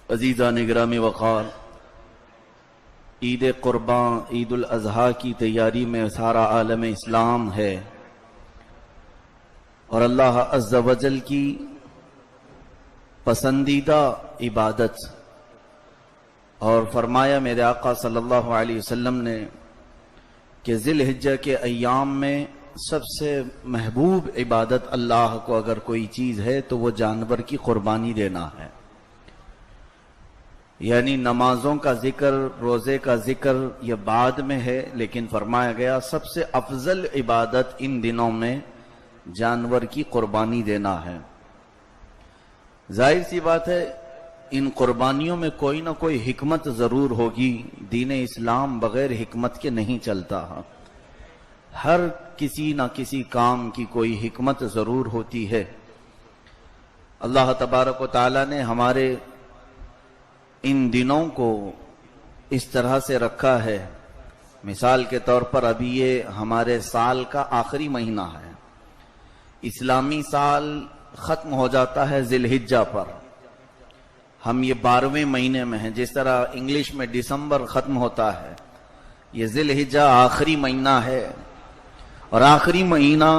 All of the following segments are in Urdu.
عزیزان گرامی وقار، عید قربان عید الاضحیٰ کی تیاری میں سارا عالم اسلام ہے، اور اللہ عز و جل کی پسندیدہ عبادت، اور فرمایا میرے آقا صلی اللہ علیہ وسلم نے کہ ذی الحجہ کے ایام میں سب سے محبوب عبادت اللہ کو اگر کوئی چیز ہے تو وہ جانور کی قربانی دینا ہے۔ یعنی نمازوں کا ذکر، روزے کا ذکر یہ بعد میں ہے، لیکن فرمایا گیا سب سے افضل عبادت ان دنوں میں جانور کی قربانی دینا ہے۔ ظاہر سی بات ہے ان قربانیوں میں کوئی نہ کوئی حکمت ضرور ہوگی، دین اسلام بغیر حکمت کے نہیں چلتا، ہر کسی نہ کسی کام کی کوئی حکمت ضرور ہوتی ہے۔ اللہ تبارک و تعالی نے ہمارے ان دنوں کو اس طرح سے رکھا ہے، مثال کے طور پر ابھی یہ ہمارے سال کا آخری مہینہ ہے، اسلامی سال ختم ہو جاتا ہے ذی الحجہ پر، ہم یہ 12ویں مہینے میں ہیں، جس طرح انگلش میں دسمبر ختم ہوتا ہے، یہ ذی الحجہ آخری مہینہ ہے، اور آخری مہینہ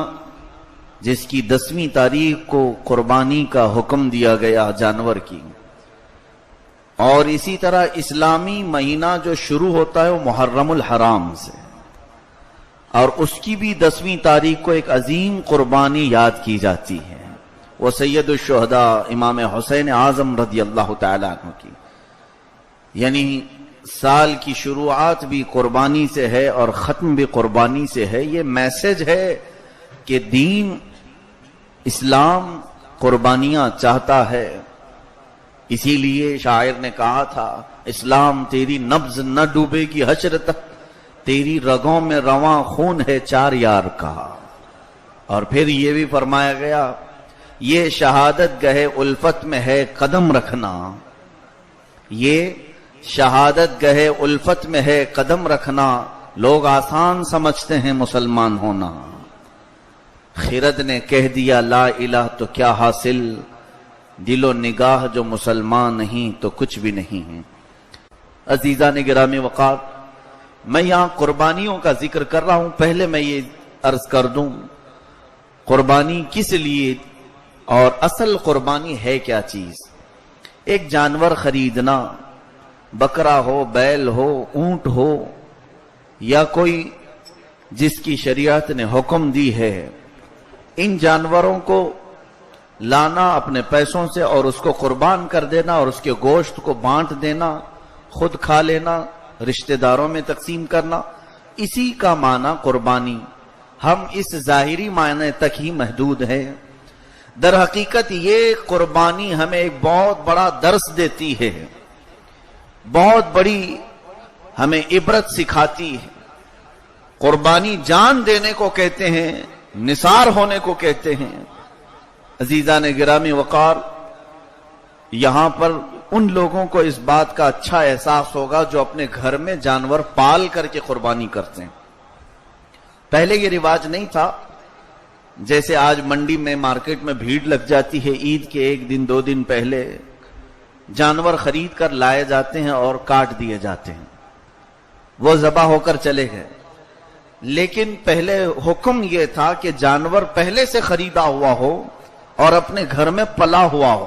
جس کی 10ویں تاریخ کو قربانی کا حکم دیا گیا جانور کی، اور اسی طرح اسلامی مہینہ جو شروع ہوتا ہے وہ محرم الحرام سے، اور اس کی بھی 10ویں تاریخ کو ایک عظیم قربانی یاد کی جاتی ہے، وہ سید الشہداء امام حسین اعظم رضی اللہ تعالیٰ عنہ کی۔ یعنی سال کی شروعات بھی قربانی سے ہے اور ختم بھی قربانی سے ہے۔ یہ میسج ہے کہ دین اسلام قربانیاں چاہتا ہے، اسی لیے شاعر نے کہا تھا اسلام تیری نبض نہ ڈوبے گی حشر تک، تیری رگوں میں رواں خون ہے چار یار کا۔ اور پھر یہ بھی فرمایا گیا یہ شہادت گہے الفت میں ہے قدم رکھنا، یہ شہادت گہے الفت میں ہے قدم رکھنا، لوگ آسان سمجھتے ہیں مسلمان ہونا، خرد نے کہہ دیا لا الہ تو کیا حاصل، دل و نگاہ جو مسلمان نہیں تو کچھ بھی نہیں ہے۔ عزیزان گرامی وقار، میں یہاں قربانیوں کا ذکر کر رہا ہوں، پہلے میں یہ عرض کر دوں قربانی کس لیے اور اصل قربانی ہے کیا چیز۔ ایک جانور خریدنا، بکرا ہو، بیل ہو، اونٹ ہو، یا کوئی جس کی شریعت نے حکم دی ہے، ان جانوروں کو لانا اپنے پیسوں سے اور اس کو قربان کر دینا اور اس کے گوشت کو بانٹ دینا، خود کھا لینا، رشتہ داروں میں تقسیم کرنا، اسی کا معنی قربانی۔ ہم اس ظاہری معنی تک ہی محدود ہیں، در حقیقت یہ قربانی ہمیں ایک بہت بڑا درس دیتی ہے، بہت بڑی ہمیں عبرت سکھاتی ہے۔ قربانی جان دینے کو کہتے ہیں، نثار ہونے کو کہتے ہیں۔ عزیزان گرامی وقار، یہاں پر ان لوگوں کو اس بات کا اچھا احساس ہوگا جو اپنے گھر میں جانور پال کر کے قربانی کرتے ہیں۔ پہلے یہ رواج نہیں تھا، جیسے آج منڈی میں مارکیٹ میں بھیڑ لگ جاتی ہے، عید کے 1 دن 2 دن پہلے جانور خرید کر لائے جاتے ہیں اور کاٹ دیے جاتے ہیں، وہ ذبح ہو کر چلے گئے۔ لیکن پہلے حکم یہ تھا کہ جانور پہلے سے خریدا ہوا ہو اور اپنے گھر میں پلا ہوا ہو،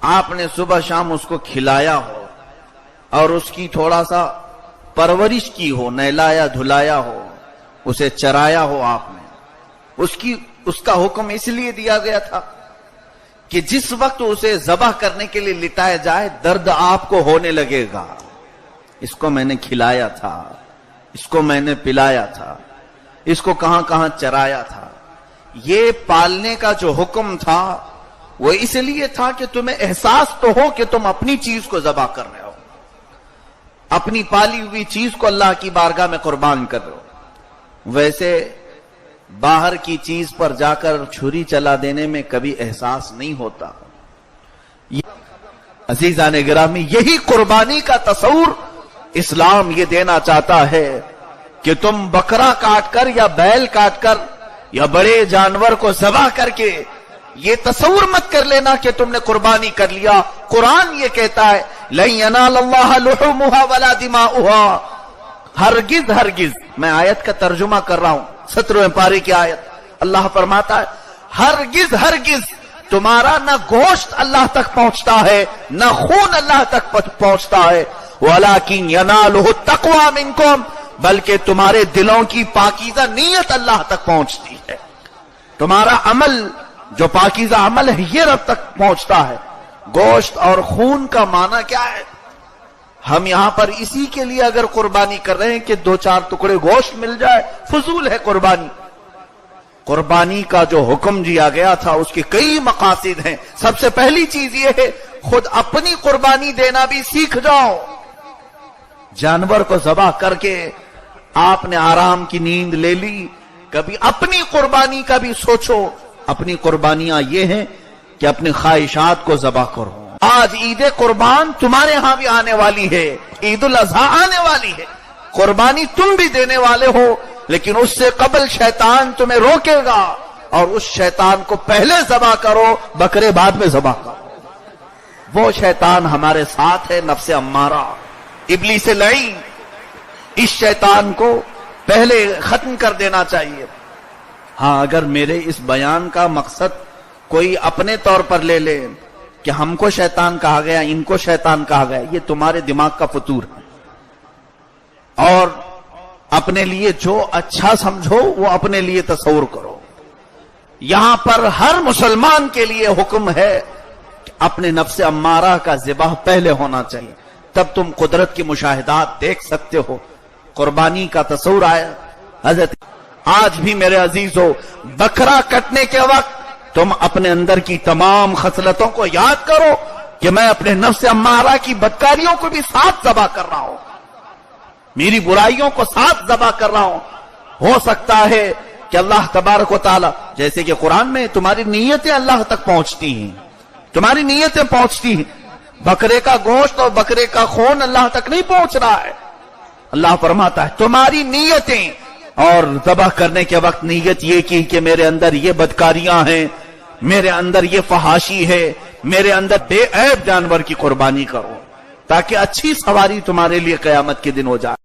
آپ نے صبح شام اس کو کھلایا ہو اور اس کی تھوڑا سا پرورش کی ہو، نہلایا دھلایا ہو، اسے چرایا ہو آپ نے۔ اس کا حکم اس لیے دیا گیا تھا کہ جس وقت اسے ذبح کرنے کے لیے لٹایا جائے درد آپ کو ہونے لگے گا، اس کو میں نے کھلایا تھا، اس کو میں نے پلایا تھا، اس کو کہاں کہاں چرایا تھا۔ یہ پالنے کا جو حکم تھا وہ اس لیے تھا کہ تمہیں احساس تو ہو کہ تم اپنی چیز کو ذبح کر رہے ہو، اپنی پالی ہوئی چیز کو اللہ کی بارگاہ میں قربان کر رہے ہو۔ ویسے باہر کی چیز پر جا کر چھری چلا دینے میں کبھی احساس نہیں ہوتا۔ عزیزان گرامی، یہی قربانی کا تصور اسلام یہ دینا چاہتا ہے کہ تم بکرا کاٹ کر یا بیل کاٹ کر یا بڑے جانور کو ذبح کر کے یہ تصور مت کر لینا کہ تم نے قربانی کر لیا قرآن یہ کہتا ہے لن ینال اللہ لحومها ولا دماؤها، ہرگز ہرگز، میں آیت کا ترجمہ کر رہا ہوں، 17ویں پارے کی آیت، اللہ فرماتا ہے ہرگز ہرگز تمہارا نہ گوشت اللہ تک پہنچتا ہے نہ خون اللہ تک پہنچتا ہے، ولیکن ینالہ التقوی منکم، بلکہ تمہارے دلوں کی پاکیزہ نیت اللہ تک پہنچتی ہے، تمہارا عمل جو پاکیزہ عمل ہے یہ رب تک پہنچتا ہے۔ گوشت اور خون کا معنی کیا ہے؟ ہم یہاں پر اسی کے لیے اگر قربانی کر رہے ہیں کہ 2-4 ٹکڑے گوشت مل جائے، فضول ہے قربانی۔ قربانی کا جو حکم دیا گیا تھا اس کے کئی مقاصد ہیں۔ سب سے پہلی چیز یہ ہے خود اپنی قربانی دینا بھی سیکھ جاؤ۔ جانور کو ذبح کر کے آپ نے آرام کی نیند لے لی، کبھی اپنی قربانی کا بھی سوچو۔ اپنی قربانیاں یہ ہیں کہ اپنی خواہشات کو ذبح کرو۔ آج عید قربان تمہارے ہاں بھی آنے والی ہے، عید الاضحیٰ آنے والی ہے، قربانی تم بھی دینے والے ہو، لیکن اس سے قبل شیطان تمہیں روکے گا، اور اس شیطان کو پہلے ذبح کرو، بکرے بعد میں ذبح کرو۔ وہ شیطان ہمارے ساتھ ہے، نفس امارہ، ابلیس لعین، اس شیطان کو پہلے ختم کر دینا چاہیے۔ ہاں اگر میرے اس بیان کا مقصد کوئی اپنے طور پر لے لے کہ ہم کو شیطان کہا گیا، ان کو شیطان کہا گیا، یہ تمہارے دماغ کا فطور ہے، اور اپنے لیے جو اچھا سمجھو وہ اپنے لیے تصور کرو۔ یہاں پر ہر مسلمان کے لیے حکم ہے کہ اپنے نفس امارہ کا ذبح پہلے ہونا چاہیے، تب تم قدرت کی مشاہدات دیکھ سکتے ہو۔ قربانی کا تصور آیا حضرت۔ آج بھی میرے عزیزو، بکرا کٹنے کے وقت تم اپنے اندر کی تمام خصلتوں کو یاد کرو کہ میں اپنے نفس امارہ کی بدکاریوں کو بھی ساتھ ذبح کر رہا ہوں، میری برائیوں کو ساتھ ذبح کر رہا ہوں۔ ہو سکتا ہے کہ اللہ تبارک و تعالی، جیسے کہ قرآن میں تمہاری نیتیں اللہ تک پہنچتی ہیں، تمہاری نیتیں پہنچتی ہیں، بکرے کا گوشت اور بکرے کا خون اللہ تک نہیں پہنچ رہا ہے۔ اللہ فرماتا ہے تمہاری نیتیں، اور ذبح کرنے کے وقت نیت یہ کی کہ میرے اندر یہ بدکاریاں ہیں، میرے اندر یہ فحاشی ہے، میرے اندر بے عیب جانور کی قربانی کرو، تاکہ اچھی سواری تمہارے لیے قیامت کے دن ہو جائے۔